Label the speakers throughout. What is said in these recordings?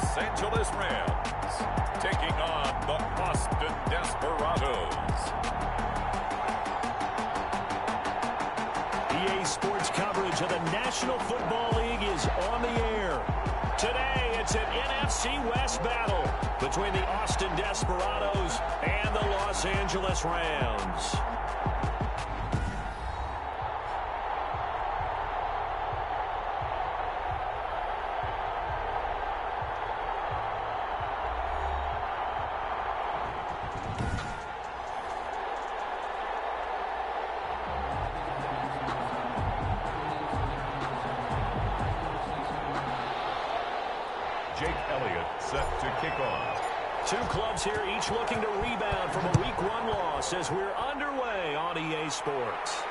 Speaker 1: Los Angeles Rams taking on the Austin Desperados.
Speaker 2: EA Sports coverage of the National Football League is on the air. Today, it's an NFC West battle between the Austin Desperados and the Los Angeles Rams.
Speaker 1: Set to kick off.
Speaker 2: Two clubs here, each looking to rebound from a Week 1 loss as we're underway on EA Sports.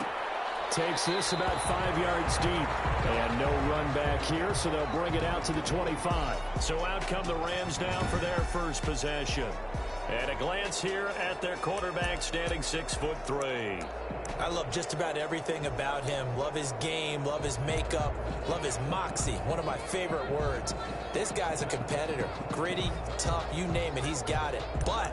Speaker 2: Takes this about 5 yards deep. And no run back here, so they'll bring it out to the 25. So out come the Rams down for their first possession. And a glance here at their quarterback, standing 6'3".
Speaker 3: I love just about everything about him. Love his game, love his makeup, love his moxie. One of my favorite words. This guy's a competitor. Gritty, tough, you name it, he's got it. But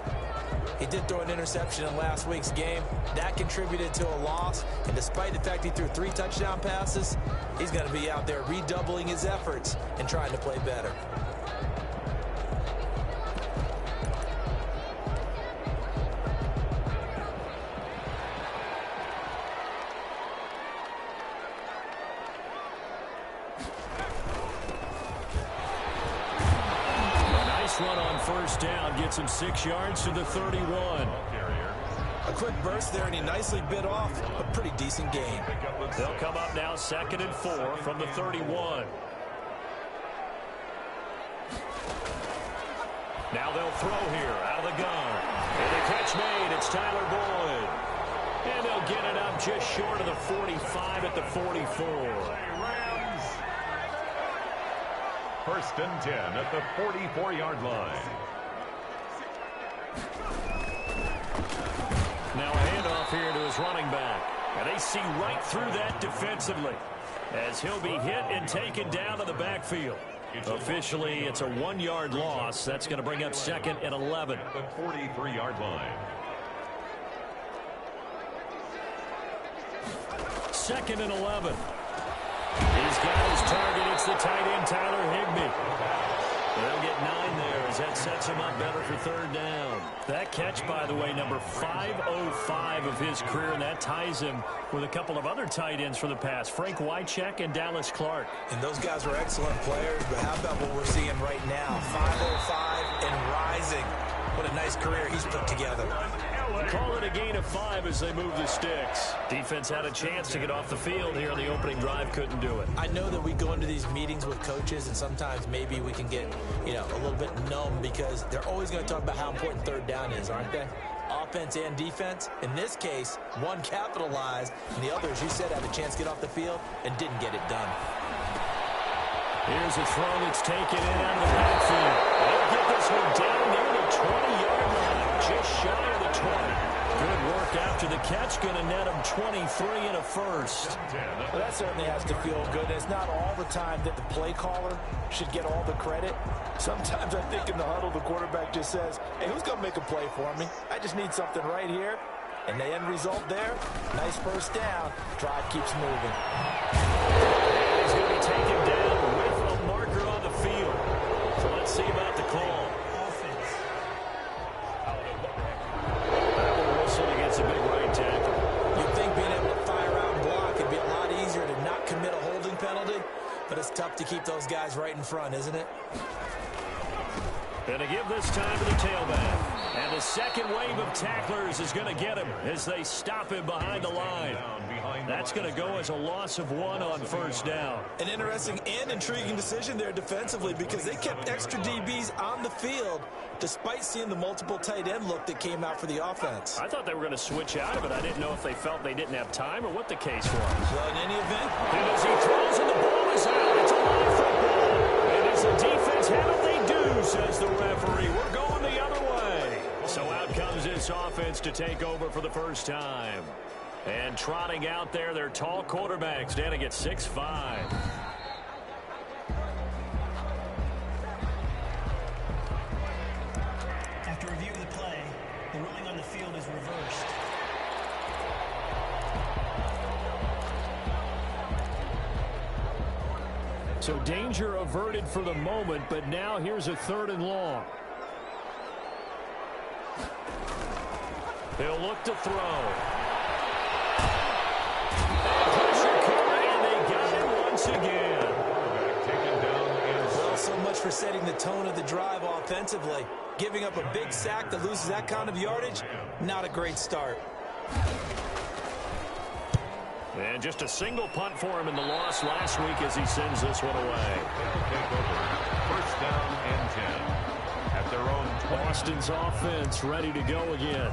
Speaker 3: he did throw an interception in last week's game. That contributed to a loss. And despite the fact he threw 3 touchdown passes, he's going to be out there redoubling his efforts and trying to play better.
Speaker 2: Run on first down gets him 6 yards to the 31.
Speaker 3: A quick burst there, and he nicely bit off a pretty decent gain.
Speaker 2: They'll come up now 2nd and 4 from the 31. Now they'll throw here out of the gun. And the catch made. It's Tyler Boyd. And they'll get it up just short of the 45 at the 44.
Speaker 1: First and 10 at the 44-yard line.
Speaker 2: Now a handoff here to his running back. And they see right through that defensively as he'll be hit and taken down to the backfield. Officially, it's a 1-yard loss. That's going to bring up 2nd and 11.
Speaker 1: At the 43-yard line.
Speaker 2: 2nd and 11. He's got his target. It's the tight end, Tyler Higbee. They'll get 9 there as that sets him up better for 3rd down. That catch, by the way, number 505 of his career, and that ties him with a couple of other tight ends for the past, Frank Wycheck and Dallas Clark.
Speaker 3: And those guys were excellent players, but how about what we're seeing right now? 505 and rising. What a nice career he's put together.
Speaker 2: Call it a gain of 5 as they move the sticks. Defense had a chance to get off the field here on the opening drive, couldn't do it.
Speaker 3: I know that we go into these meetings with coaches, and sometimes maybe we can get, a little bit numb because they're always going to talk about how important 3rd down is, aren't they? Offense and defense. In this case, one capitalized, and the other, as you said, had a chance to get off the field and didn't get it done.
Speaker 2: Here's a throw that's taken in out of the backfield. They'll get this one down near the 20-yard line, just shy of the 20. Good work after the catch, going to net him 23 and a first.
Speaker 3: Well, that certainly has to feel good. It's not all the time that the play caller should get all the credit. Sometimes I think in the huddle, the quarterback just says, hey, who's going to make a play for me? I just need something right here. And the end result there, nice first down. Drive keeps moving.
Speaker 2: And he's going to be taken down with a marker on the field. So let's see about the call. Against a big right tackle.
Speaker 3: You'd think being able to fire out and block would be a lot easier to not commit a holding penalty, but it's tough to keep those guys right in front, isn't it?
Speaker 2: Going to give this time to the tailback. And the second wave of tacklers is going to get him as they stop him behind the line. That's going to go as a loss of 1 on first down.
Speaker 3: An interesting and intriguing decision there defensively because they kept extra DBs on the field despite seeing the multiple tight end look that came out for the offense.
Speaker 2: I thought they were going to switch out of it. I didn't know if they felt they didn't have time or what the case was.
Speaker 3: Well, in any event.
Speaker 2: And as he throws and the ball is out, it's a live football. And as the defense had it, they do, says the referee. We're going the other way. So out comes this offense to take over for the first time. And trotting out there, their tall quarterback standing at 6'5".
Speaker 3: down is reversed.
Speaker 2: So danger averted for the moment, but now here's a 3rd and long. They'll look to throw. And they got it once again.
Speaker 3: Well, so much for setting the tone of the drive offensively. Giving up a big sack that loses that kind of yardage, not a great start.
Speaker 2: And just a single punt for him in the loss last week as he sends this one away.
Speaker 1: First down and 10 at their own 20.
Speaker 2: Boston's offense ready to go again.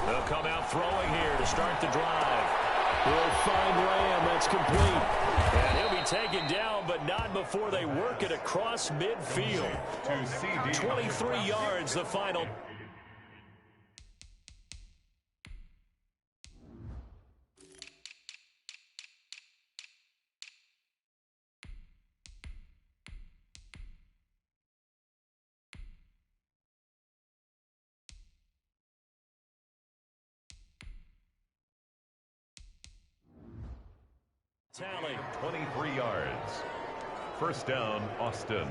Speaker 2: They'll come out throwing here to start the drive. He'll find Lamb. That's complete. And he'll be taken down, but not before they work it across midfield. 23 yards, the final. Tally.
Speaker 1: 23 yards. First down, Austin.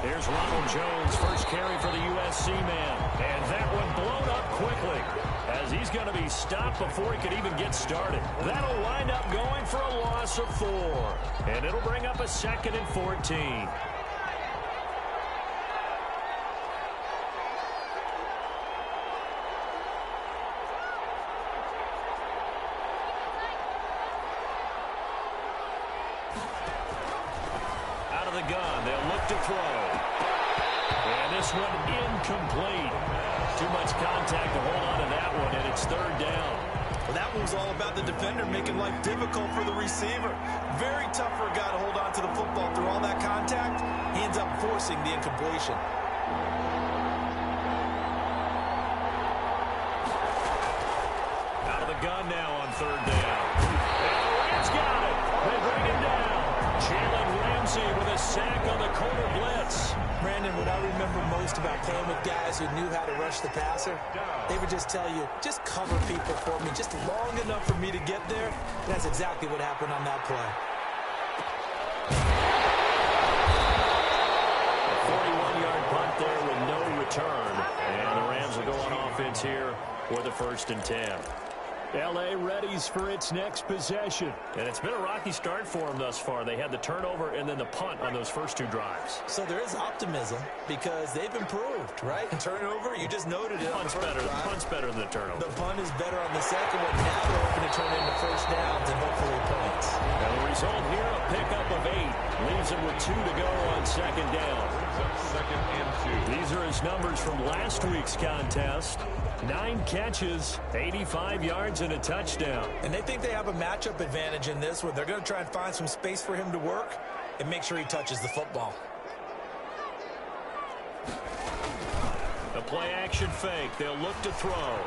Speaker 2: Here's Ronald Jones, first carry for the USC man. And that one blown up quickly as he's going to be stopped before he could even get started. That'll wind up going for a loss of 4. And it'll bring up a 2nd and 14. Gun. They'll look to throw. And this one incomplete. Too much contact to hold on to that one, and it's 3rd down.
Speaker 3: Well, that one was all about the defender making life difficult for the receiver. Very tough for a guy to hold on to the football through all that contact. He ends up forcing the incompletion.
Speaker 2: Out of the gun now on 3rd down. And the Rams got it. They bring him down. Jalen Ramsey with a sack on the corner blitz.
Speaker 3: Brandon, what I remember most about playing with guys who knew how to rush the passer, they would just tell you, just cover people for me, just long enough for me to get there. And that's exactly what happened on that play.
Speaker 2: A 41-yard punt there with no return. And the Rams will go on offense here for the 1st and 10. L.A. readies for its next possession. And it's been a rocky start for them thus far. They had the turnover and then the punt on those first 2 drives.
Speaker 3: So there is optimism because they've improved, right? Turnover, you just noted it.
Speaker 2: Punt's better than the turnover.
Speaker 3: The punt is better on the second one. Now they're hoping to turn into first downs and hopefully points.
Speaker 2: And the result here, a pickup of 8. Leaves them with 2 to go on 2nd down.
Speaker 1: 2nd and 2.
Speaker 2: These are his numbers from last week's contest. 9 catches, 85 yards, and a touchdown.
Speaker 3: And they think they have a matchup advantage in this one. They're going to try and find some space for him to work and make sure he touches the football.
Speaker 2: The play-action fake. They'll look to throw.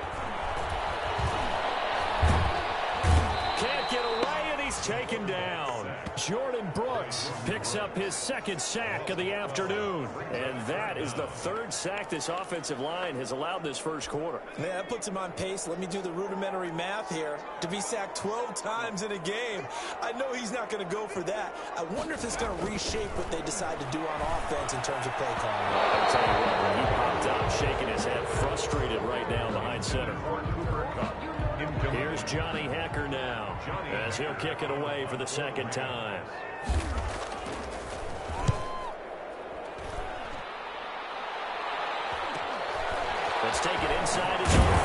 Speaker 2: Can't get away, and he's taken down. Jordan Brooks picks up his 2nd sack of the afternoon. And that is the 3rd sack this offensive line has allowed this first quarter.
Speaker 3: Yeah, that puts him on pace. Let me do the rudimentary math here. To be sacked 12 times in a game, I know he's not going to go for that. I wonder if it's going to reshape what they decide to do on offense in terms of play calling.
Speaker 2: I'll tell you what, when he popped up, shaking his head, frustrated right now behind center. Here's Johnny Hecker now as he'll kick it away for the 2nd time. Let's take it inside his own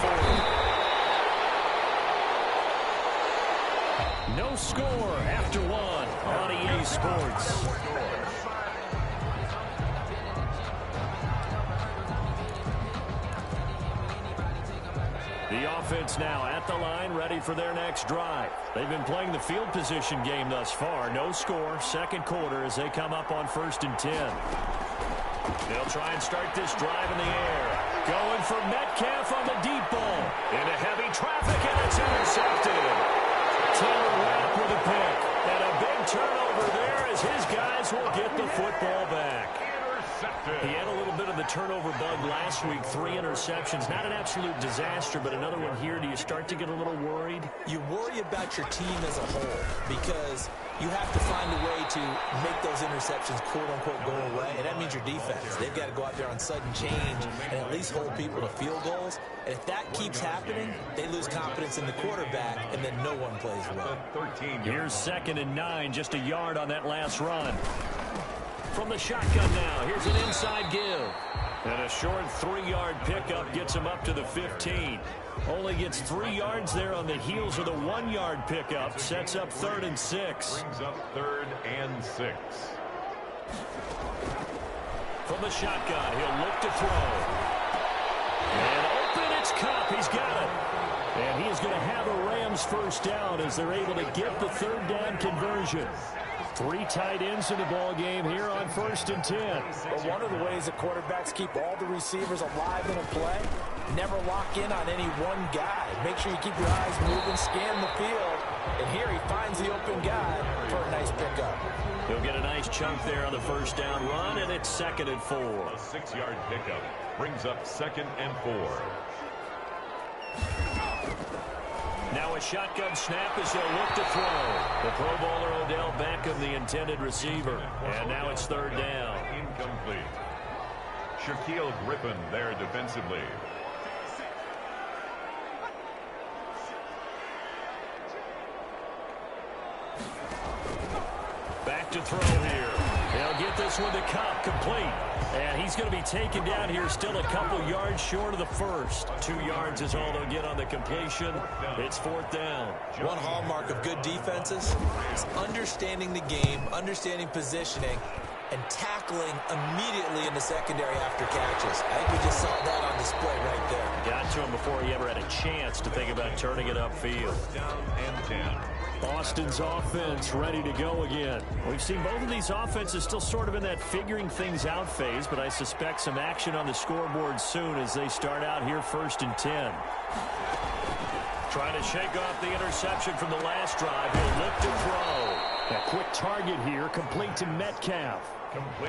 Speaker 2: 40. No score after 1 on EA Sports. The offense offense now at the line, ready for their next drive. They've been playing the field position game thus far. No score, second quarter as they come up on 1st and 10. They'll try and start this drive in the air. Going for Metcalf on the deep ball. Into heavy traffic, and it's intercepted. Taylor Rapp with a pick. And a big turnover there as his guys will get the football back. He had a little bit of the turnover bug last week, 3 interceptions. Not an absolute disaster, but another one here. Do you start to get a little worried?
Speaker 3: You worry about your team as a whole because you have to find a way to make those interceptions, quote-unquote, go away, and that means your defense. They've got to go out there on sudden change and at least hold people to field goals. And if that keeps happening, they lose confidence in the quarterback, and then no one plays well.
Speaker 2: Here's 2nd and 9, just a yard on that last run. From the shotgun now, here's an inside give. And a short 3-yard pickup gets him up to the 15. Only gets 3 yards there on the heels of the 1-yard pickup. Sets up 3rd and 6.
Speaker 1: Brings up 3rd and 6.
Speaker 2: From the shotgun, he'll look to throw. And open, it's Cup. He's got it. And he is going to have a Rams first down as they're able to get the 3rd down conversion. 3 tight ends in the ball game here on 1st and 10.
Speaker 3: But one of the ways the quarterbacks keep all the receivers alive in a play, never lock in on any one guy. Make sure you keep your eyes moving, scan the field. And here he finds the open guy for a nice pickup.
Speaker 2: He'll get a nice chunk there on the first down run, and it's 2nd and 4.
Speaker 1: A 6-yard pickup brings up 2nd and 4.
Speaker 2: Now a shotgun snap as they'll look to throw. The Pro Bowler Odell Beckham, the intended receiver. And now it's 3rd down.
Speaker 1: Incomplete. Shaquille Griffin there defensively.
Speaker 2: Back to throw here. They'll get this one to Cup, complete. And he's going to be taken down here, still a couple yards short of the first. 2 yards is all they'll get on the completion. It's 4th down.
Speaker 3: One hallmark of good defenses is understanding the game, understanding positioning, and tackling immediately in the secondary after catches. I think we just saw that on display right there.
Speaker 2: Got to him before he ever had a chance to think about turning it upfield.
Speaker 1: Down and 10.
Speaker 2: Boston's offense ready to go again. We've seen both of these offenses still sort of in that figuring things out phase, but I suspect some action on the scoreboard soon as they start out here 1st and 10. Trying to shake off the interception from the last drive. He'll look to throw. A quick target here, complete to Metcalf.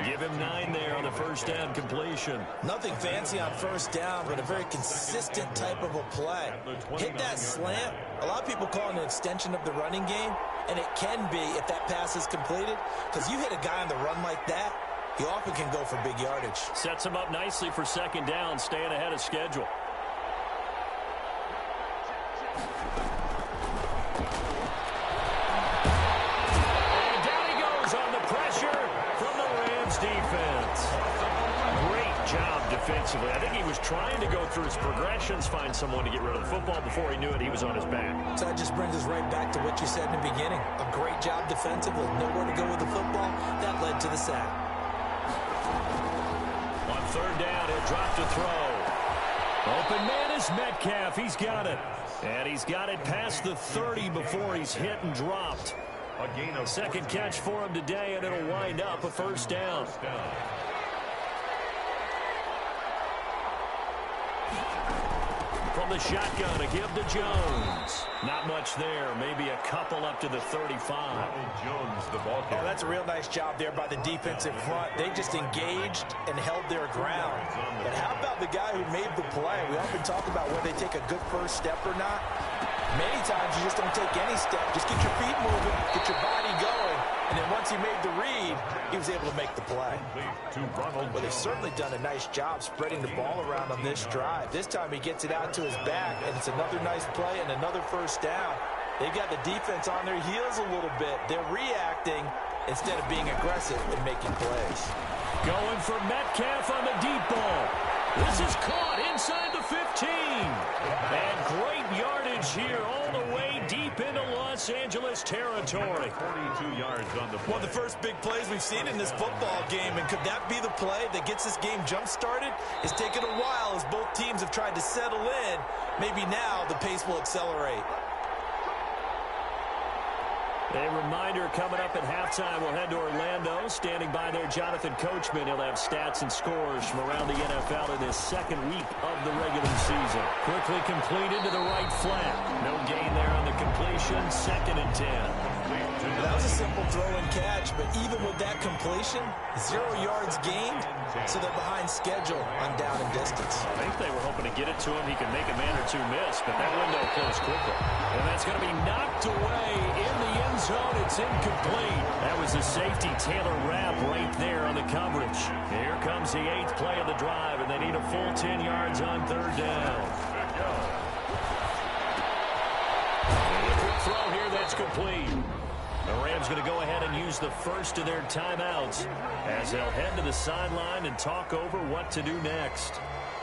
Speaker 2: Give him 9 there on the first down completion.
Speaker 3: Nothing fancy on first down, but a very consistent type of a play. Hit that slant. A lot of people call it an extension of the running game, and it can be if that pass is completed, because you hit a guy on the run like that, he often can go for big yardage.
Speaker 2: Sets him up nicely for 2nd down, staying ahead of schedule. Defensively, I think he was trying to go through his progressions, find someone to get rid of the football. Before he knew it, he was on his back.
Speaker 3: So that just brings us right back to what you said in the beginning. A great job defensively. Nowhere to go with the football. That led to the sack.
Speaker 2: On 3rd down, he'll drop to throw. Open man is Metcalf. He's got it. And he's got it past the 30 before he's hit and dropped.
Speaker 1: A gain of
Speaker 2: 2nd catch for him today, and it'll wind up a 1st down. From the shotgun, a give to Jones. Not much there. Maybe a couple up to the 35.
Speaker 1: Jones, the ball carrier.
Speaker 3: Oh, that's a real nice job there by the defensive front. They just engaged and held their ground. But how about the guy who made the play? We often talk about whether they take a good first step or not. Many times you just don't take any step. Just get your feet moving, get your body going, and then once he made the read, he was able to make the play. Well, they've certainly done a nice job spreading the ball around on this drive. This time he gets it out to his back, and it's another nice play and another first down. They've got the defense on their heels a little bit. They're reacting instead of being aggressive and making plays.
Speaker 2: Going for Metcalf on the deep ball. This is caught inside the 15. And great yardage here all the way deep into Los Angeles territory.
Speaker 1: 42 yards on the play.
Speaker 3: One of the first big plays we've seen in this football game, and could that be the play that gets this game jump-started? It's taken a while as both teams have tried to settle in. Maybe now the pace will accelerate.
Speaker 2: A reminder coming up at halftime, we'll head to Orlando. Standing by there, Jonathan Coachman. He'll have stats and scores from around the NFL in his second week of the regular season. Quickly completed to the right flat. No gain there on the completion. 2nd and 10.
Speaker 3: That was a simple throw and catch, but even with that completion, 0 yards gained, so they're behind schedule on down and distance.
Speaker 2: I think they were hoping to get it to him. He could make a man or two miss, but that window closed quickly. And that's going to be knocked away in the end zone. It's incomplete. That was a safety Taylor Rapp right there on the coverage. Here comes the 8th play of the drive, and they need a full 10 yards on 3rd down. A quick throw here that's complete. The Rams going to go ahead and use the first of their timeouts as they'll head to the sideline and talk over what to do next.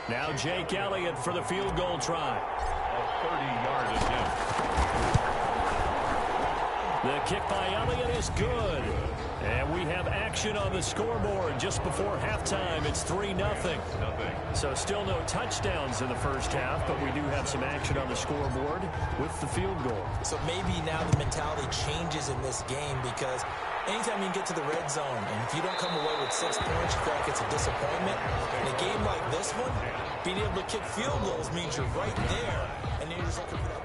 Speaker 2: Now Jake Elliott for the field goal try.
Speaker 1: A 30-yard attempt.
Speaker 2: The kick by Elliott is good. And we have action on the scoreboard just before halftime. It's 3-0. So still no touchdowns in the first half, but we do have some action on the scoreboard with the field goal.
Speaker 3: So maybe now the mentality changes in this game, because anytime you can get to the red zone, and if you don't come away with 6 points, you feel like it's a disappointment. In a game like this one, being able to kick field goals means you're right there, and you're just looking for that.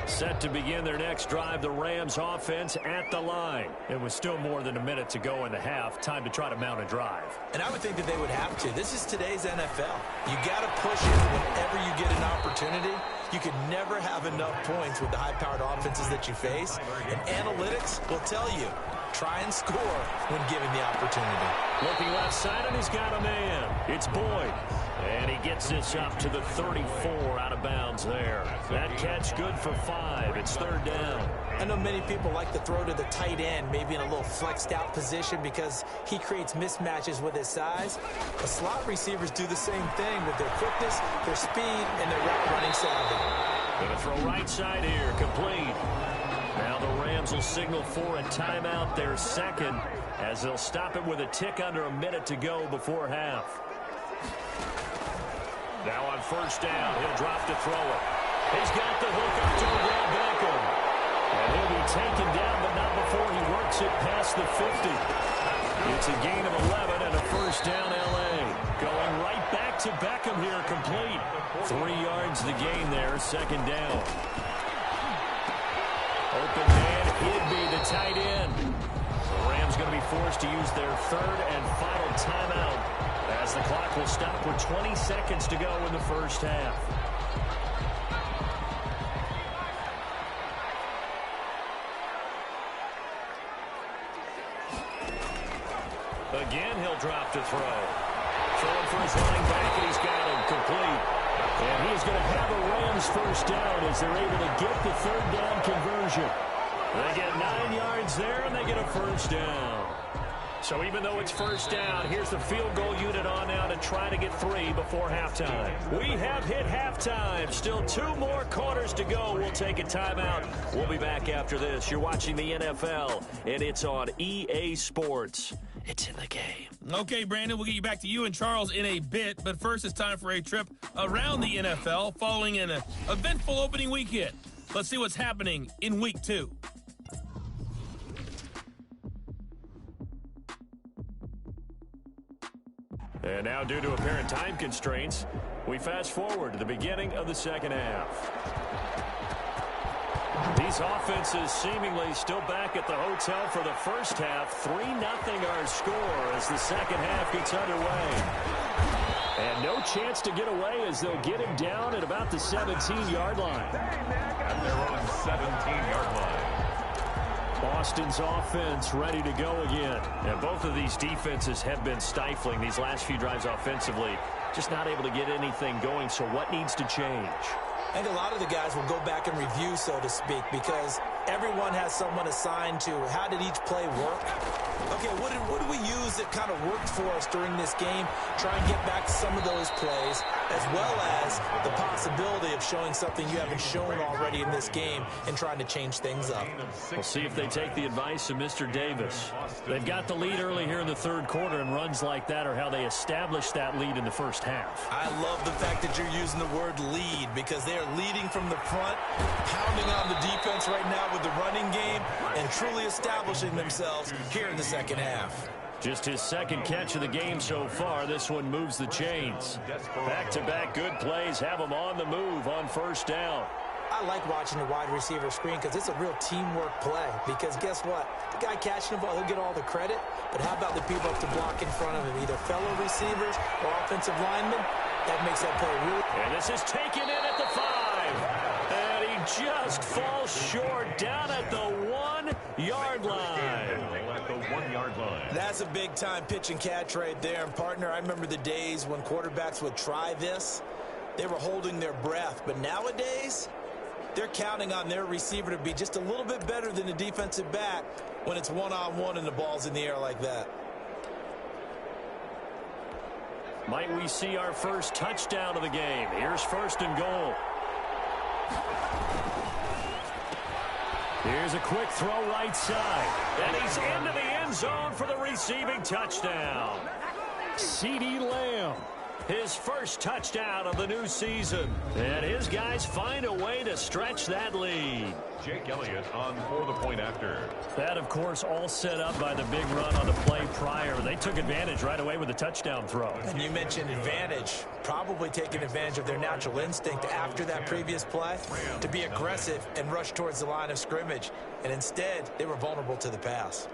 Speaker 2: Set to begin their next drive, the Rams offense at the line. It was still more than a minute to go in the half. Time to try to mount a drive.
Speaker 3: And I would think that they would have to. This is today's NFL. You got to push it whenever you get an opportunity. You can never have enough points with the high-powered offenses that you face. And analytics will tell you, try and score when given the opportunity.
Speaker 2: Looking left side, and he's got a man. It's Boyd. And he gets this up to the 34 out of bounds there. That catch good for 5. It's 3rd down.
Speaker 3: I know many people like to throw to the tight end, maybe in a little flexed out position because he creates mismatches with his size. But slot receivers do the same thing with their quickness, their speed, and their route running savvy.
Speaker 2: Going to throw right side here, complete. Now the Rams will signal for a timeout, their second, as they'll stop it with a tick under a minute to go before half. Now on 1st down, he'll drop to throw it. He's got the hook up to Odell Beckham. And he'll be taken down, but not before he works it past the 50. It's a gain of 11 and a 1st down L.A. Going right back to Beckham here, complete. 3 yards the gain there, 2nd down. Open man, Higby, the tight end. The Rams going to be forced to use their 3rd and final timeout, as the clock will stop with 20 seconds to go in the first half. Again, he'll drop to throw. Throwing for his running back, and he's got him complete. And he's going to have a Rams 1st down as they're able to get the 3rd down conversion. They get 9 yards there, and they get a 1st down. So even though it's 1st down, here's the field goal unit on now to try to get 3 before halftime. We have hit halftime. Still 2 more quarters to go. We'll take a timeout. We'll be back after this. You're watching the NFL, and it's on EA Sports. It's in the game.
Speaker 4: Okay, Brandon, we'll get you back to you and Charles in a bit. But first, it's time for a trip around the NFL following an eventful opening weekend. Let's see what's happening in Week 2.
Speaker 2: And now, due to apparent time constraints, we fast forward to the beginning of the second half. These offenses seemingly still back at the hotel for the first half. 3-0 our score as the second half gets underway. And no chance to get away as they'll get him down at about the 17-yard line.
Speaker 1: And they're on 17-yard line.
Speaker 2: Boston's offense ready to go again. And both of these defenses have been stifling these last few drives offensively. just not able to get anything going. So what needs to change?
Speaker 3: I think a lot of the guys will go back and review, so to speak, because everyone has someone assigned to how did each play work. Okay, what did we use that kind of worked for us during this game? Try and get back to some of those plays, as well as the possibility of showing something you haven't shown already in this game and trying to change things up.
Speaker 2: We'll see if they take the advice of Mr. Davis. They've got the lead early here in the third quarter, and runs like that are how they establish that lead in the first half.
Speaker 3: I love the fact that you're using the word lead, because they are leading from the front, pounding on the defense right now with the running game, and truly establishing themselves here in the second half.
Speaker 2: Just his second catch of the game so far. This one moves the chains. Back-to-back good plays have them on the move on first down.
Speaker 3: I like watching the wide receiver screen because it's a real teamwork play. Because guess what? The guy catching the ball, he'll get all the credit. But how about the people up to block in front of him? Either fellow receivers or offensive linemen. That makes that play really.
Speaker 2: And this is taken in at the 5. And he just falls short down at the 1-yard line.
Speaker 1: At the 1-yard line.
Speaker 3: That's a big-time pitch and catch right there. And, partner, I remember the days when quarterbacks would try this. They were holding their breath. But nowadays, they're counting on their receiver to be just a little bit better than the defensive back when it's one-on-one and the ball's in the air like that.
Speaker 2: Might we see our first touchdown of the game? Here's first and goal. Here's a quick throw right side. And he's into the end zone for the receiving touchdown. CeeDee Lamb. His first touchdown of the new season. And his guys find a way to stretch that lead.
Speaker 1: Jake Elliott on for the point after.
Speaker 2: That, of course, all set up by the big run on the play prior. They took advantage right away with the touchdown throw.
Speaker 3: And you mentioned advantage. Probably taking advantage of their natural instinct after that previous play to be aggressive and rush towards the line of scrimmage. And instead, they were vulnerable to the pass.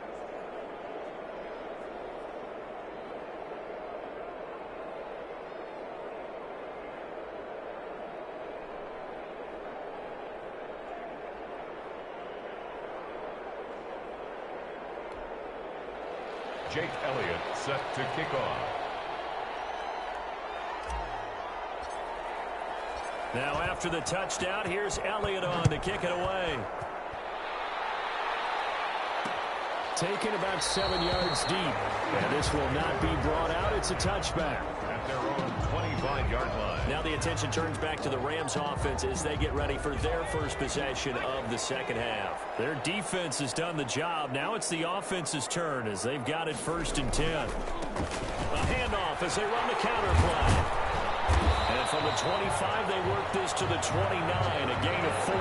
Speaker 1: Jake Elliott set to kick off.
Speaker 2: Now after the touchdown, here's Elliott on to kick it away. Taken about 7 yards deep. And this will not be brought out. It's a touchback.
Speaker 1: At their own 25-yard line.
Speaker 2: Now the attention turns back to the Rams offense as they get ready for their first possession of the second half. Their defense has done the job. Now it's the offense's turn as they've got it 1st and 10. A handoff as they run the counter play. And from the 25, they work this to the 29, a gain of 4.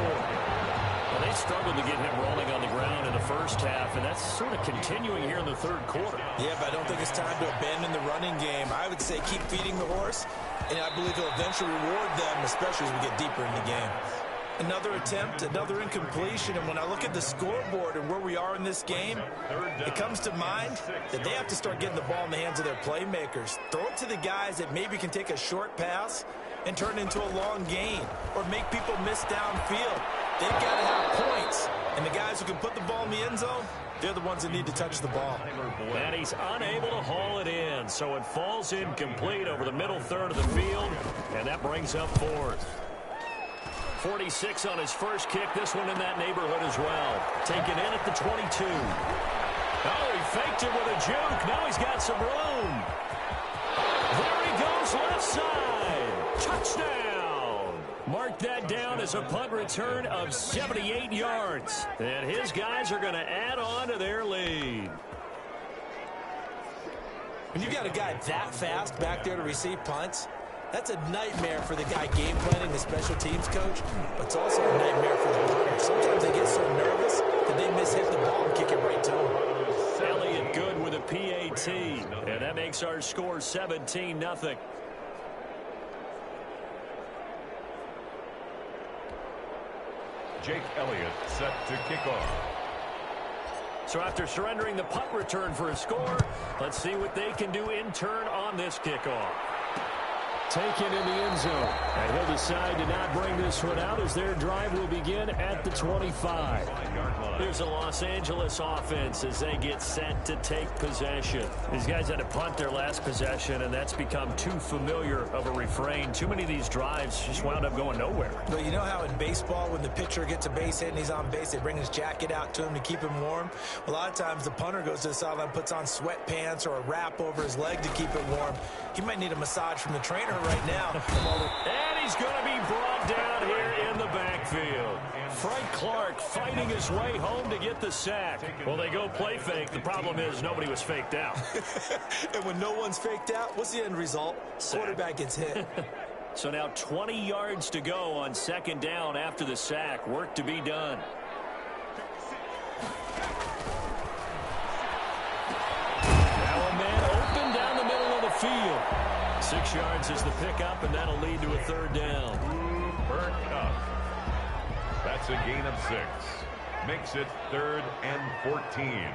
Speaker 2: Well, they struggled to get him rolling on the ground in the first half, and that's sort of continuing here in the third quarter.
Speaker 3: Yeah, but I don't think it's time to abandon the running game. I would say keep feeding the horse, and I believe he'll eventually reward them, especially as we get deeper in the game. Another attempt, another incompletion, and when I look at the scoreboard and where we are in this game, it comes to mind that they have to start getting the ball in the hands of their playmakers. Throw it to the guys that maybe can take a short pass and turn it into a long gain or make people miss downfield. They've got to have points, and the guys who can put the ball in the end zone, they're the ones that need to touch the ball.
Speaker 2: And he's unable to haul it in, so it falls incomplete over the middle third of the field, and that brings up 4th. 46 on his first kick, this one in that neighborhood as well. Taken in at the 22. Oh, he faked it with a juke. Now he's got some room. There he goes left side. Touchdown. Mark that down as a punt return of 78 yards. And his guys are going to add on to their lead.
Speaker 3: When you've got a guy that fast back there to receive punts, that's a nightmare for the guy game planning, the special teams coach, but it's also a nightmare for the punter. Sometimes they get so nervous that they mishit the ball and kick it right to him.
Speaker 2: Elliott good with a PAT, and that makes our score 17-0.
Speaker 1: Jake Elliott set to kick off.
Speaker 2: So after surrendering the punt return for a score, let's see what they can do in turn on this kickoff. taken in the end zone. And he'll decide to not bring this one out as their drive will begin at the 25. Here's the Los Angeles offense as they get set to take possession. These guys had to punt their last possession, and that's become too familiar of a refrain. Too many of these drives just wound up going nowhere.
Speaker 3: But you know how in baseball, when the pitcher gets a base hit and he's on base, they bring his jacket out to him to keep him warm? A lot of times the punter goes to the sideline, puts on sweatpants or a wrap over his leg to keep it warm. He might need a massage from the trainer right now.
Speaker 2: And he's going to be brought down here in the backfield. Frank Clark fighting his way home to get the sack. Well, they go play fake. The problem is nobody was faked out.
Speaker 3: And when no one's faked out, what's the end result?
Speaker 2: Sack.
Speaker 3: Quarterback gets hit.
Speaker 2: So now 20 yards to go on second down after the sack. Work to be done. Now a man open down the middle of the field. 6 yards is the pickup, and that'll lead to a third down.
Speaker 1: Burnt up. That's a gain of 6. Makes it 3rd and 14.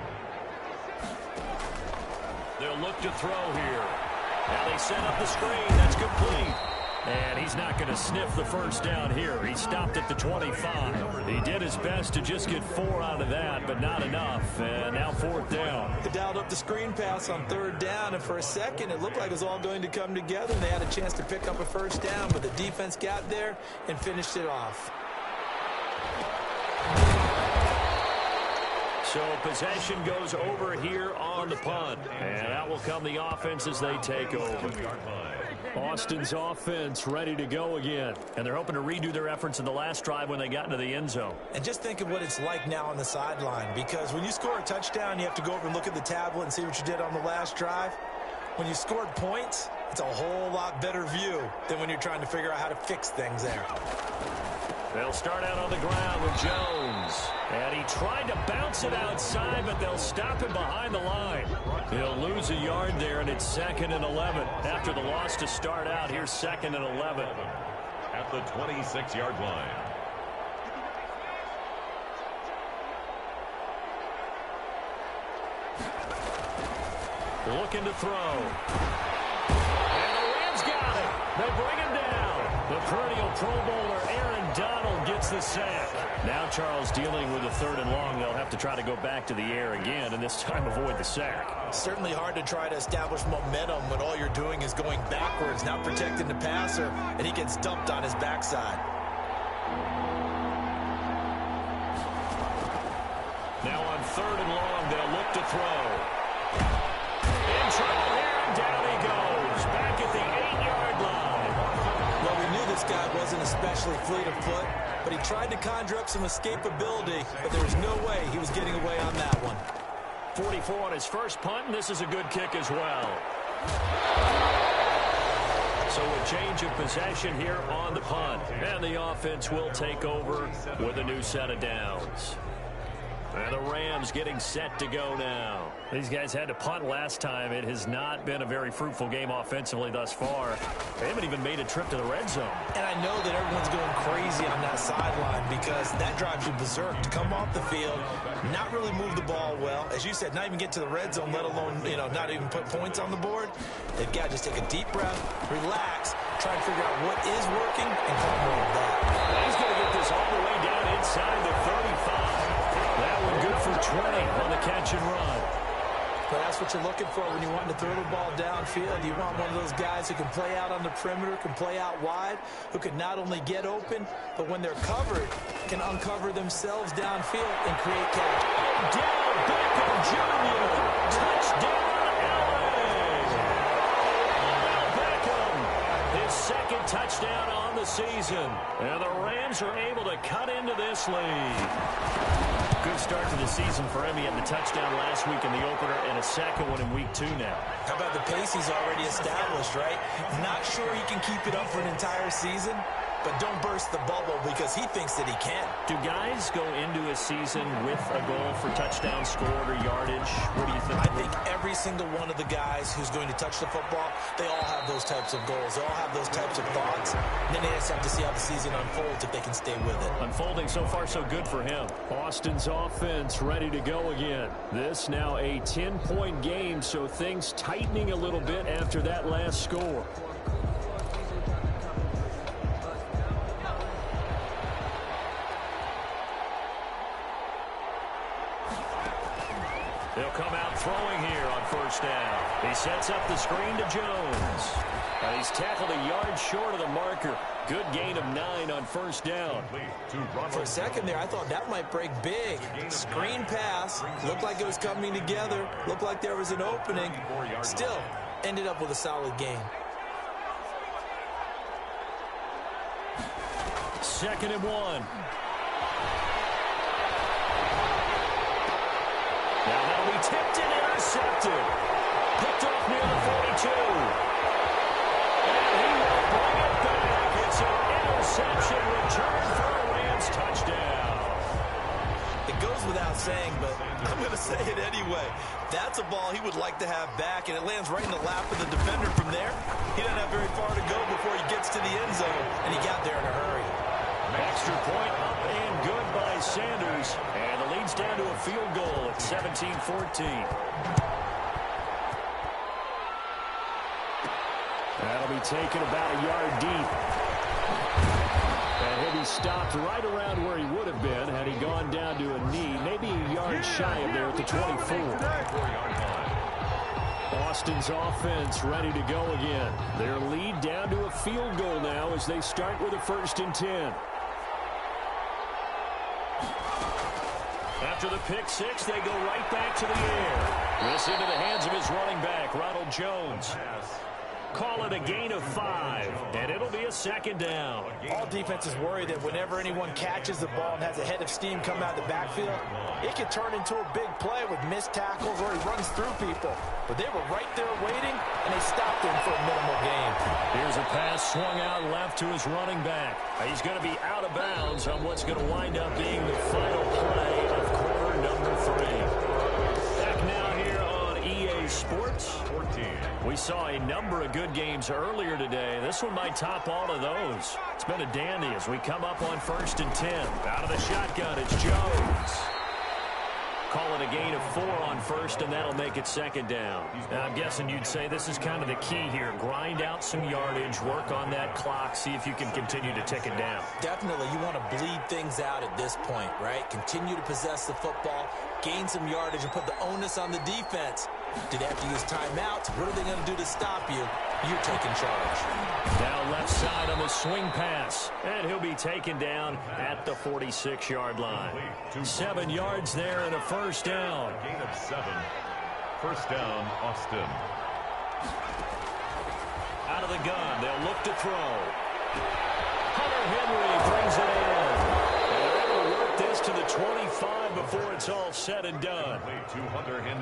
Speaker 2: They'll look to throw here. Now they set up the screen. That's complete. And he's not going to sniff the first down here. He stopped at the 25. He did his best to just get 4 out of that, but not enough. And now 4th down.
Speaker 3: They dialed up the screen pass on 3rd down, and for a second it looked like it was all going to come together. They had a chance to pick up a first down, but the defense got there and finished it off.
Speaker 2: So possession goes over here on the punt. And that will come the offense as they take over. Austin's offense ready to go again. And they're hoping to redo their efforts in the last drive when they got into the end zone.
Speaker 3: And just think of what it's like now on the sideline, because when you score a touchdown, you have to go over and look at the tablet and see what you did on the last drive. When you scored points, it's a whole lot better view than when you're trying to figure out how to fix things there.
Speaker 2: They'll start out on the ground with Jones. And he tried to bounce it outside, but they'll stop him behind the line. He'll lose a yard there, and it's 2nd and 11. After the loss to start out, here's 2nd and 11.
Speaker 1: At the 26-yard line.
Speaker 2: Looking to throw. And the Rams got it. They bring him down. The perennial Pro Bowler Aaron Donald gets the sack. Now Charles dealing with a 3rd and long. They'll have to try to go back to the air again, and this time avoid the sack.
Speaker 3: Certainly hard to try to establish momentum when all you're doing is going backwards, not protecting the passer, and he gets dumped on his backside.
Speaker 2: Now on 3rd and long, they'll look to throw. In trouble here, and down he goes. Back at the 8-yard line.
Speaker 3: Well, we knew this guy wasn't especially fleet of foot, but he tried to conjure up some escapability, but there was no way he was getting away on that one.
Speaker 2: 44 on his first punt, and this is a good kick as well. So a change of possession here on the punt. And the offense will take over with a new set of downs. And the Rams getting set to go now. These guys had to punt last time. It has not been a very fruitful game offensively thus far. They haven't even made a trip to the red zone.
Speaker 3: And I know that everyone's going crazy on that sideline because that drives you berserk to come off the field, not really move the ball well. As you said, not even get to the red zone, let alone, not even put points on the board. They've got to just take a deep breath, relax, try and figure out what is working, and come more of that.
Speaker 2: He's going to get this all the way down inside the 35. That one good for 20 on the catch and run.
Speaker 3: But that's what you're looking for when you want to throw the ball downfield. You want one of those guys who can play out on the perimeter, can play out wide, who can not only get open, but when they're covered, can uncover themselves downfield and create catch.
Speaker 2: Odell Beckham Jr. Touchdown, LA. Odell Beckham, his 2nd touchdown on the season. And the Rams are able to cut into this lead. Good start to the season for him. He had the touchdown last week in the opener and a second one in week 2 now.
Speaker 3: How about the pace he's already established, right? Not sure he can keep it up for an entire season, but don't burst the bubble because he thinks that he can.
Speaker 2: Do guys go into a season with a goal for touchdown scored or yardage? What do you think?
Speaker 3: I think every single one of the guys who's going to touch the football, they all have those types of goals. They all have those types of thoughts. And then they just have to see how the season unfolds if they can stay with it.
Speaker 2: Unfolding so far so good for him. Austin's offense ready to go again. This now a 10-point game, so things tightening a little bit after that last score. now. He sets up the screen to Jones. And he's tackled a yard short of the marker. Good gain of 9 on first down.
Speaker 3: For a second there, I thought that might break big. Screen pass. Looked like it was coming together. Looked like there was an opening. Still, ended up with a solid gain.
Speaker 2: 2nd and 1. Now that'll be tipped and intercepted. Picked off near the 42. And he will bring it back. It's an interception return for a Rams touchdown.
Speaker 3: It goes without saying, but I'm going to say it anyway. That's a ball he would like to have back, and it lands right in the lap of the defender from there. He doesn't have very far to go before he gets to the end zone, and he got there in a hurry.
Speaker 2: Extra point up and good by Sanders. And the lead's down to a field goal at 17-14. That'll be taken about a yard deep. And he'll be stopped right around where he would have been had he gone down to a knee, maybe a yard shy of there at the 24. Austin's offense ready to go again. Their lead down to a field goal now as they start with a 1st and 10. After the pick six, they go right back to the air. This into the hands of his running back, Ronald Jones. Call it a gain of 5, and it'll be a 2nd down.
Speaker 3: All defenses worry that whenever anyone catches the ball and has a head of steam come out of the backfield, it can turn into a big play with missed tackles or he runs through people. But they were right there waiting, and they stopped him for a minimal gain.
Speaker 2: Here's a pass swung out left to his running back. He's going to be out of bounds on what's going to wind up being the final play of quarter number 3. Back now here on EA Sports. We saw a number of good games earlier today. This one might top all of those. It's been a dandy as we come up on 1st and 10. Out of the shotgun, it's Jones. Call it a gain of 4 on 1st, and that'll make it 2nd down. Now, I'm guessing you'd say this is kind of the key here. Grind out some yardage, work on that clock, see if you can continue to tick it down.
Speaker 3: Definitely, you want to bleed things out at this point, right? Continue to possess the football, gain some yardage, and put the onus on the defense. Do they have to use timeouts? What are they going to do to stop you? You're taking charge.
Speaker 2: Now left side on the swing pass. And he'll be taken down at the 46-yard line. 7 yards there and a 1st down.
Speaker 1: Gain of 7. 1st down, Austin.
Speaker 2: Out of the gun. They'll look to throw. Hunter Henry brings it in. And they're able to work this to the 25 before it's all said and done.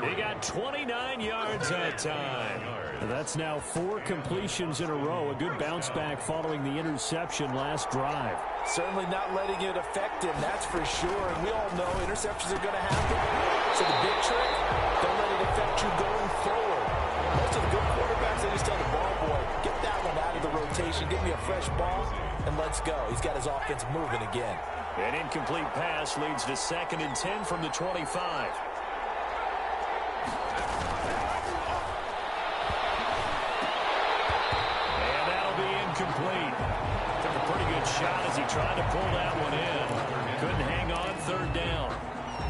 Speaker 2: He got 29 yards that time.
Speaker 4: That's now 4 completions in a row. A good bounce back following the interception last drive.
Speaker 3: Certainly not letting it affect him, that's for sure. And we all know interceptions are going to happen. So the big trick, don't let it affect you going forward. Most of the good quarterbacks, they just tell the ball boy, get that one out of the rotation, give me a fresh ball, and let's go. He's got his offense moving again.
Speaker 2: An incomplete pass leads to 2nd and 10 from the 25. And that'll be incomplete. Took a pretty good shot as he tried to pull that one in. Couldn't hang on 3rd down.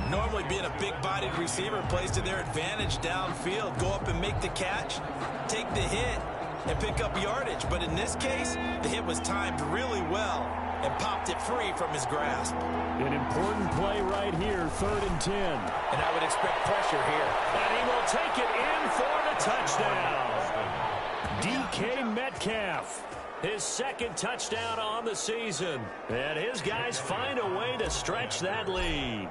Speaker 3: Normally being a big-bodied receiver plays to their advantage downfield. Go up and make the catch, take the hit, and pick up yardage. But in this case, the hit was timed really well and popped it free from his grasp.
Speaker 4: An important play right here, 3rd and 10.
Speaker 3: And I would expect pressure here.
Speaker 2: And he will take it in for the touchdown. DK Metcalf, his 2nd touchdown on the season. And his guys find a way to stretch that lead.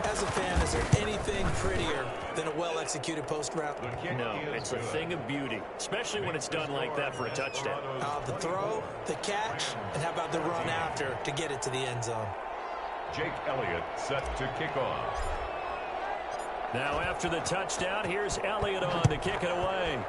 Speaker 3: As a fan, is there anything prettier than a well-executed post route?
Speaker 2: No, it's a thing of beauty, especially when it's done like that for a touchdown.
Speaker 3: The throw, the catch, and how about the run after to get it to the end zone?
Speaker 1: Jake Elliott set to kick off.
Speaker 2: Now after the touchdown, here's Elliott on to kick it away.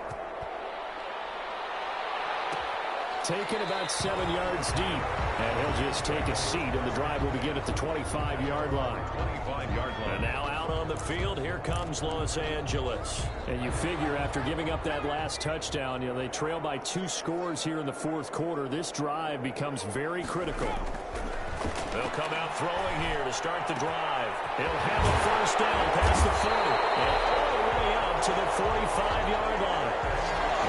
Speaker 4: Taken about 7 yards deep. And he'll just take a seat, and the drive will begin at the 25-yard line.
Speaker 1: 25-yard line.
Speaker 2: And now out on the field, here comes Los Angeles.
Speaker 4: And you figure after giving up that last touchdown, they trail by 2 scores here in the 4th quarter. This drive becomes very critical.
Speaker 2: They'll come out throwing here to start the drive. He'll have a 1st down past the 30. And all the way up to the 45-yard line.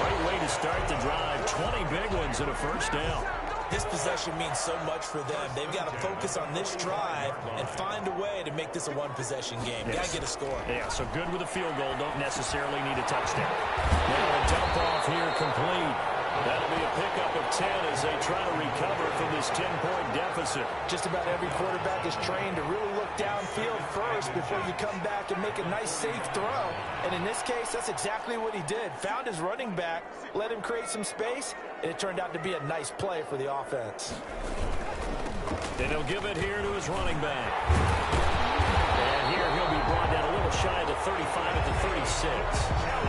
Speaker 2: Great way to start the drive. 20 big ones and a first down.
Speaker 3: This possession means so much for them. They've got to focus on this drive and find a way to make this a one-possession game.
Speaker 2: Yes.
Speaker 3: Got to get a score.
Speaker 2: Yeah, so good with a field goal. Don't necessarily need a touchdown. Now a dump off here complete. That'll be a pickup of 10 as they try to recover from this 10-point deficit.
Speaker 3: Just about every quarterback is trained to really look downfield first before you come back and make a nice, safe throw. And in this case, that's exactly what he did. Found his running back, let him create some space, and it turned out to be a nice play for the offense.
Speaker 2: And he'll give it here to his running back. And here he'll be brought down a little shy of the 35 at the 36.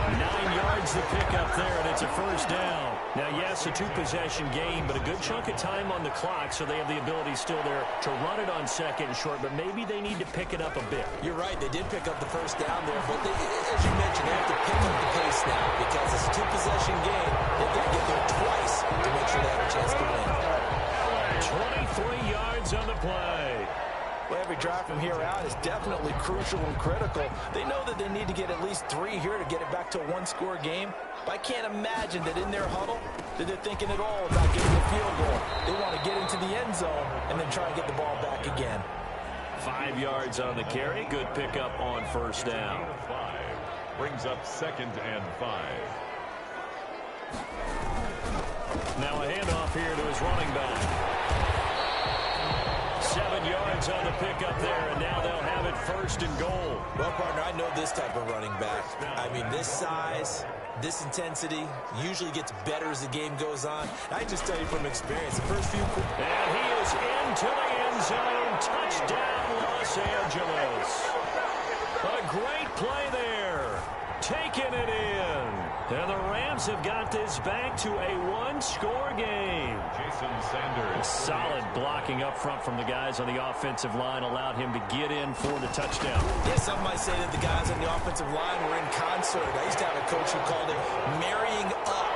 Speaker 2: 9 yards to pick up there, and it's a first down. Now, yes, a two-possession game, but a good chunk of time on the clock, so they have the ability still there to run it on second and short, but maybe they need to pick it up a bit.
Speaker 3: You're right. They did pick up the first down there, but they, as you mentioned, they have to pick up the pace now because it's a two-possession game. They've got to get there twice to make sure they have a chance to win.
Speaker 2: 23 yards on the play.
Speaker 3: Well, every drive from here out is definitely crucial and critical. They know that they need to get at least 3 here to get it back to a one-score game. But I can't imagine that in their huddle that they're thinking at all about getting a field goal. They want to get into the end zone and then try to get the ball back again.
Speaker 2: 5 yards on the carry. Good pickup on first down.
Speaker 1: 5 brings up 2nd and 5.
Speaker 2: Now a handoff here to his running back. 7 yards on the pickup there, and now they'll have it 1st and goal.
Speaker 3: Well, partner, I know this type of running back. I mean, this size, this intensity usually gets better as the game goes on. I just tell you from experience, the first few...
Speaker 2: And he is into the end zone. Touchdown, Los Angeles. A great play there. Taking it in. And the Rams have got this back to a one-score game.
Speaker 1: Jason Sanders.
Speaker 2: Solid blocking up front from the guys on the offensive line allowed him to get in for the touchdown.
Speaker 3: Yeah, some might say that the guys on the offensive line were in concert. I used to have a coach who called it marrying up,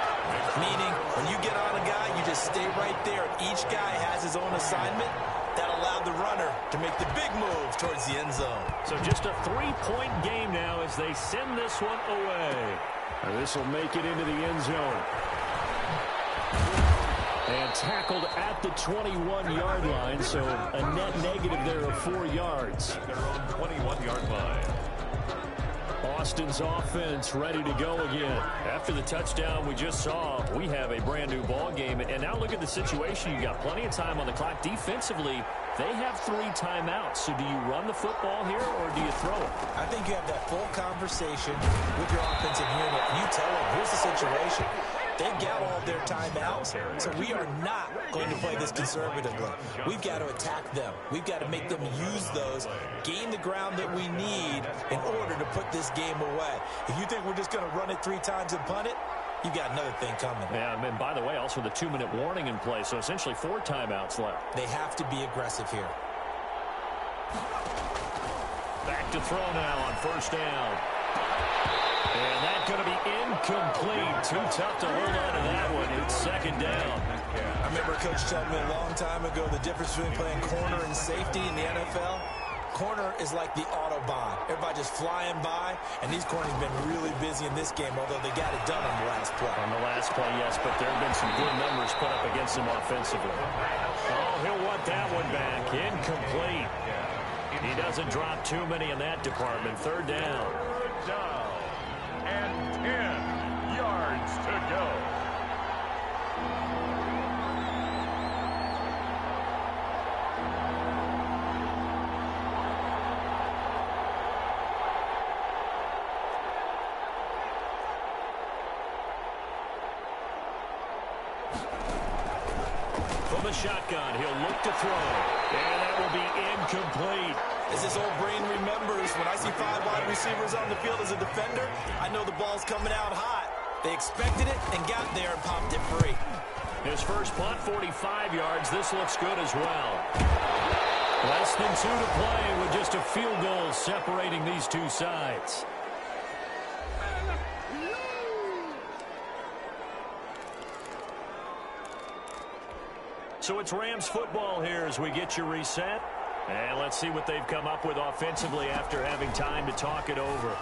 Speaker 3: meaning when you get on a guy, you just stay right there. Each guy has his own assignment. That allowed the runner to make the big move towards the end zone.
Speaker 2: So just a 3-point game now as they send this one away. And this will make it into the end zone. And tackled at the 21-yard line, so a net negative there of 4 yards.
Speaker 1: Their own 21-yard line.
Speaker 2: Austin's offense ready to go again. After the touchdown we just saw, we have a brand new ball game. And now look at the situation. You got plenty of time on the clock. Defensively, they have 3 timeouts. So do you run the football here or do you throw it?
Speaker 3: I think you have that full conversation with your offensive unit. You tell them, here's the situation. They've got all their timeouts, so we are not going to play this conservatively. We've got to attack them. We've got to make them use those, gain the ground that we need in order to put this game away. If you think we're just going to run it 3 times and punt it, you've got another thing coming.
Speaker 2: Yeah, and by the way, also the 2-minute warning in play, so essentially 4 timeouts left.
Speaker 3: They have to be aggressive here.
Speaker 2: Back to throw now on first down. And that's going to be incomplete. Too tough to hold on to that one. It's 2nd down.
Speaker 3: I remember a coach telling me a long time ago the difference between playing corner and safety in the NFL. Corner is like the Autobahn. Everybody just flying by, and these corners have been really busy in this game, although they got it done on the last play.
Speaker 2: On the last play, yes, but there have been some good numbers put up against them offensively. Oh, he'll want that one back. Incomplete. He doesn't drop too many in that department. 3rd down.
Speaker 1: And 10 yards to go.
Speaker 2: From the shotgun, he'll look to throw. And that will be incomplete.
Speaker 3: As his old brain remembers, when I see 5 wide receivers on the field as a defender, I know the ball's coming out hot. They expected it and got there and popped it free.
Speaker 2: His first punt, 45 yards. This looks good as well. Less than 2 to play with just a field goal separating these two sides. So it's Rams football here as we get you reset. And let's see what they've come up with offensively after having time to talk it over.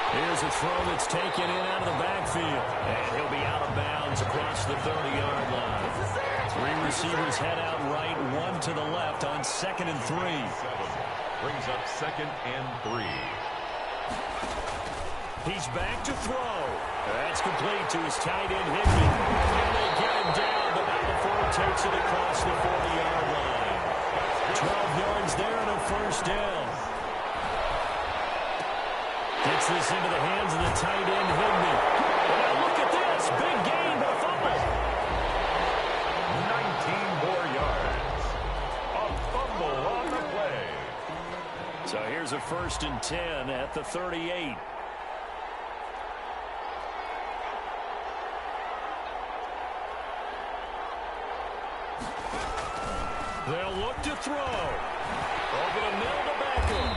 Speaker 2: Here's a throw that's taken in out of the backfield. And he'll be out of bounds across the 30-yard line. Three receivers head out right, one to the left on 2nd and 3.
Speaker 1: Brings up 2nd and 3.
Speaker 2: He's back to throw. That's complete to his tight end, Higbee. And they get him down, but not before he takes it across the 40-yard line. 12 yards there and a first down. Gets this into the hands of the tight end, Higbee. And now look at this. Big gain, but a fumble.
Speaker 1: 19 more yards. A fumble on the play.
Speaker 2: So here's a 1st and 10 at the 38. They'll look to throw. Over the middle to Beckham.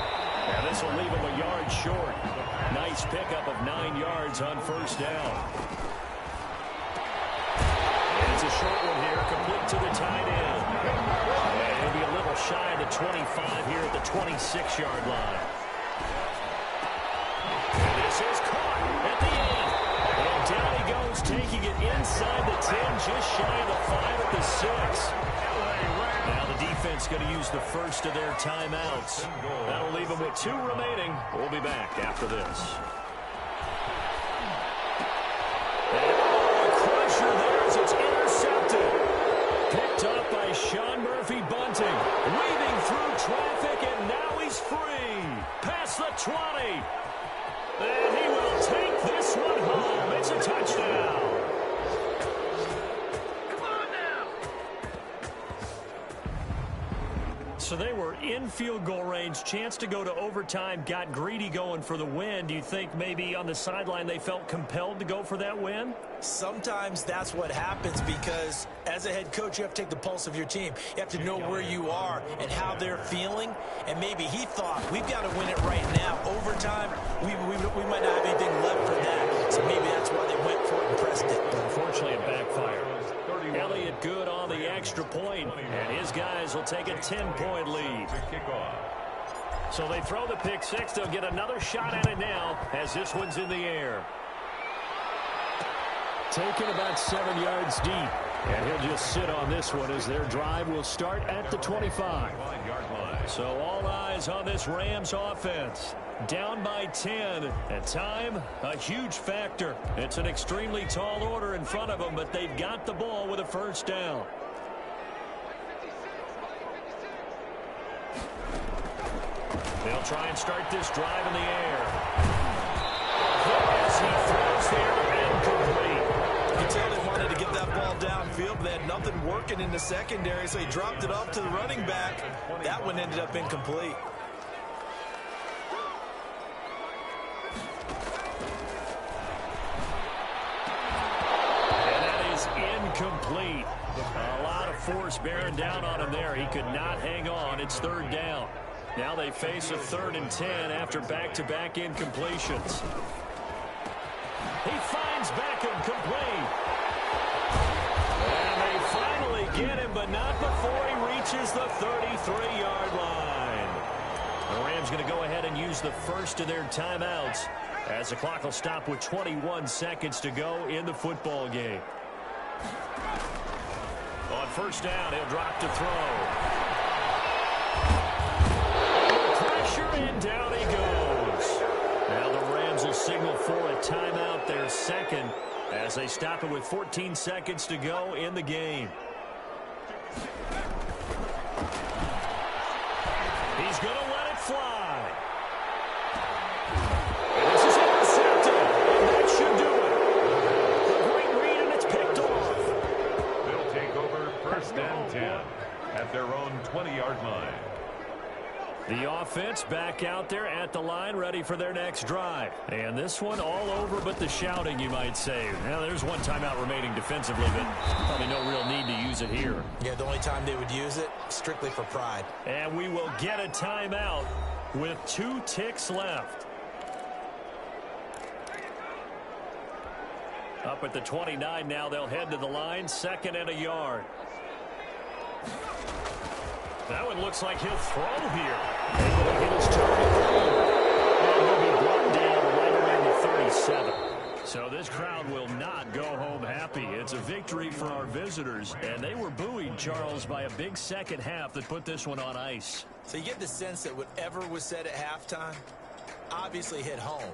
Speaker 2: And this will leave him a yard short. Nice pickup of 9 yards on 1st down. And it's a short one here, complete to the tight end. And he'll be a little shy of the 25 here at the 26-yard line. And this is caught at the end. And down he goes, taking it inside the 10, just shy of the 5 at the 6. Now the defense going to use the first of their timeouts. That'll leave them with 2 remaining. We'll be back after this. And a crusher there as it's intercepted. Picked up by Sean Murphy Bunting. Weaving through traffic, and now he's free. Past the 20. And he will take this one home. It's a touchdown. So they were in field goal range, chance to go to overtime, got greedy going for the win. Do you think maybe on the sideline they felt compelled to go for that win?
Speaker 3: Sometimes that's what happens because as a head coach, you have to take the pulse of your team. You have to know where you are and how they're feeling. And maybe he thought, we've got to win it right now. Overtime, we might not have anything left for that. So maybe that's why they went for it and pressed it.
Speaker 2: Unfortunately, it backfired. Elliott good on the extra point, and his guys will take a 10-point lead. So they throw the pick six. They'll get another shot at it now as this one's in the air. Taken about 7 yards deep, and he'll just sit on this one as their drive will start at the 25. So all eyes on this Rams offense. Down by 10, and time, a huge factor. It's an extremely tall order in front of them, but they've got the ball with a first down. They'll try and start this drive in the air. As he throws there, incomplete.
Speaker 3: You can tell they wanted to get that ball downfield, but they had nothing working in the secondary, so he dropped it off to the running back. That one ended up incomplete.
Speaker 2: Complete. A lot of force bearing down on him there. He could not hang on. It's 3rd down. Now they face a 3rd and 10 after back-to-back incompletions. He finds Beckham complete. And they finally get him, but not before he reaches the 33-yard line. The Rams going to go ahead and use the first of their timeouts as the clock will stop with 21 seconds to go in the football game. On 1st down, he'll drop to throw. Pressure, and down he goes. Now the Rams will signal for a timeout, their second, as they stop it with 14 seconds to go in the game. He's going to let it fly. And this is intercepted, and that should do it.
Speaker 1: First and 10 at their own 20-yard line.
Speaker 2: The offense back out there at the line, ready for their next drive. And this one all over but the shouting, you might say. Now, there's one timeout remaining defensively, but probably no real need to use it here.
Speaker 3: Yeah, the only time they would use it, strictly for pride.
Speaker 2: And we will get a timeout with 2 ticks left. Up at the 29 now, they'll head to the line, 2nd and a yard. That one looks like he'll throw here. Able to hit his target. And he'll be brought down right around the 7. So this crowd will not go home happy. It's a victory for our visitors, and they were buoyed, Charles, by a big second half that put this one on ice.
Speaker 3: So you get the sense that whatever was said at halftime obviously hit home.